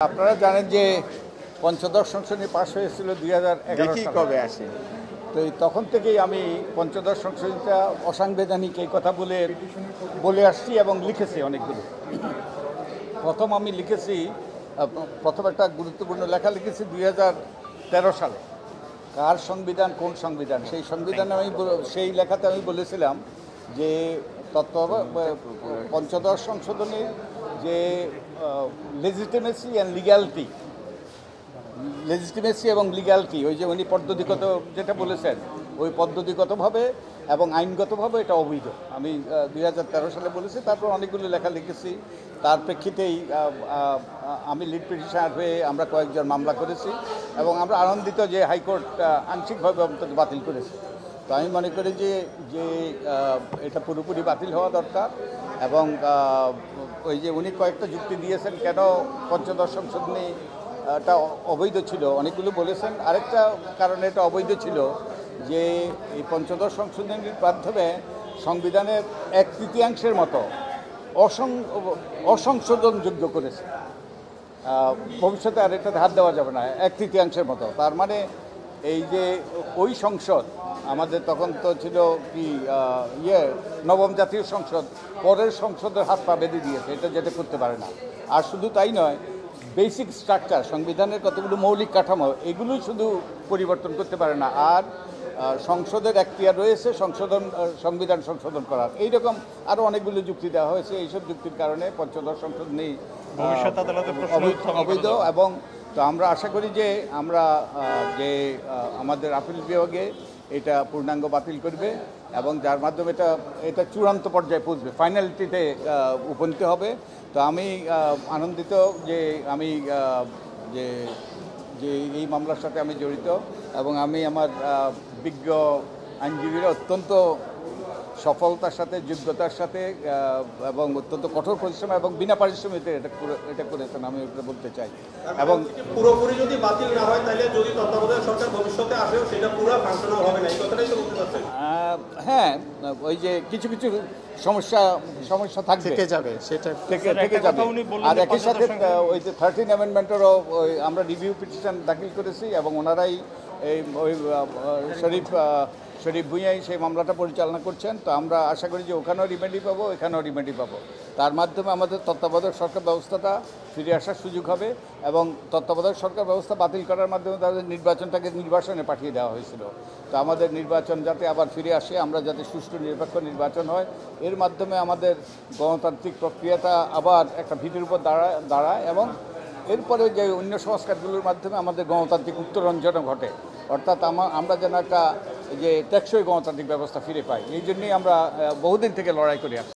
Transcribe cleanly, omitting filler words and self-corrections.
আপনারা জানেন যে পঞ্চদশ সংশোধনী পাশ হয়েছিল 2011 সালে। কবে আসে তো তখন থেকেই আমি পঞ্চদশ সংশোধনীটা অসাংবিধানিক এই কথা বলে আসছি এবং লিখেছি অনেকগুলো। প্রথম আমি লিখেছি, প্রথম একটা গুরুত্বপূর্ণ লেখা লিখেছি 2013 সালে, কার সংবিধান কোন সংবিধান। সেই সংবিধানে সেই লেখাতে আমি বলেছিলাম যে পঞ্চদশ সংশোধনীর যে লেজিটিমেসি এবং লিগ্যালিটি, ওই যে উনি পদ্ধতিগত যেটা বলেছেন, ওই পদ্ধতিগতভাবে এবং আইনগতভাবে এটা অবৈধ। আমি 2013 সালে বলেছি। তারপর অনেকগুলো লেখা লিখেছি। তার প্রেক্ষিতেই আমি লিড পিটিশনার হয়ে আমরা কয়েকজন মামলা করেছি এবং আমরা আনন্দিত যে হাইকোর্ট আংশিকভাবে অন্তত বাতিল করেছে। তো আমি মনে করি যে এটা পুরোপুরি বাতিল হওয়া দরকার। এবং ওই যে উনি কয়েকটা যুক্তি দিয়েছেন কেন পঞ্চদশ সংশোধনী এটা অবৈধ ছিল, অনেকগুলো বলেছেন। আরেকটা কারণে এটা অবৈধ ছিল যে এই পঞ্চদশ সংশোধনীর মাধ্যমে সংবিধানের 1/3 মতো অসংশোধনযোগ্য করেছে। ভবিষ্যতে আর এটাতে হাত দেওয়া যাবে না, 1/3 মতো। তার মানে এই যে ওই সংসদ আমাদের তখন তো ছিল কি নবম জাতীয় সংসদ, পরের সংসদের হাত পা বেঁধে দিয়েছে, এটা যেটা করতে পারে না। আর শুধু তাই নয়, বেসিক স্ট্রাকচার, সংবিধানের কতগুলো মৌলিক কাঠামো, এগুলোই শুধু পরিবর্তন করতে পারে না। আর সংসদের এখতিয়ার রয়েছে সংবিধান সংশোধন করার। এইরকম আরও অনেকগুলো যুক্তি দেওয়া হয়েছে। এইসব যুক্তির কারণে পঞ্চদশ সংশোধনী অবৈধ। এবং তো আমরা আশা করি যে আমরা যে আমাদের আপিল বিভাগে এটা পূর্ণাঙ্গ বাতিল করবে এবং যার মাধ্যমে এটা চূড়ান্ত পর্যায়ে পৌঁছবে, ফাইনালিটিতে উপনীত হবে। তো আমি আনন্দিত যে আমি যে এই মামলার সাথে আমি জড়িত এবং আমি আমার বিজ্ঞ আইনজীবীরা অত্যন্ত সফলতার সাথে, যোগ্যতার সাথে এবং অত্যন্ত কঠোর পরিশ্রম এবং বিনা পারিশ্রমিকে এটা করেছেন, আমি এটা বলতে চাই। এবং পুরোপুরি যদি বাতিল না হয় তাহলে যদি তত্ত্বাবধায়ক সরকার ভবিষ্যতে আসেও সেটা পুরো ফাংশনাল হবে না, এই কথাটাই তো বলতে চাচ্ছেন? হ্যাঁ, ওই যে কিছু সমস্যা থাকবে, থেকে যাবে। আর একই সাথে ওই যে 13 অ্যামেন্ডমেন্টেরও আমরা রিভিউ পিটিশন দাখিল করেছি এবং ওনারাই ওই শরীফ ভূঁইয়াই সেই মামলাটা পরিচালনা করছেন। তো আমরা আশা করি যে ওখানেও রিমেডি পাবো, এখানেও রিমেডি পাবো। তার মাধ্যমে আমাদের তত্ত্বাবধায়ক সরকার ব্যবস্থাটা ফিরে আসার সুযোগ হবে এবং তত্ত্বাবধায়ক সরকার ব্যবস্থা বাতিল করার মাধ্যমে তাদের নির্বাচনে পাঠিয়ে দেওয়া হয়েছিল। তো আমাদের নির্বাচন যাতে আবার ফিরে আসে, আমরা যাতে সুষ্ঠু নিরপেক্ষ নির্বাচন হয়, এর মাধ্যমে আমাদের গণতান্ত্রিক প্রক্রিয়াটা আবার একটা ভিতের উপর দাঁড়ায় এবং এরপরে যে অন্য সংস্কারগুলোর মাধ্যমে আমাদের গণতান্ত্রিক উত্তরঞ্জনও ঘটে। অর্থাৎ আমরা যেন একটা যে টেকসই গণতান্ত্রিক ব্যবস্থা ফিরে পাই, এই জন্যই আমরা বহুদিন থেকে লড়াই করে আসছি।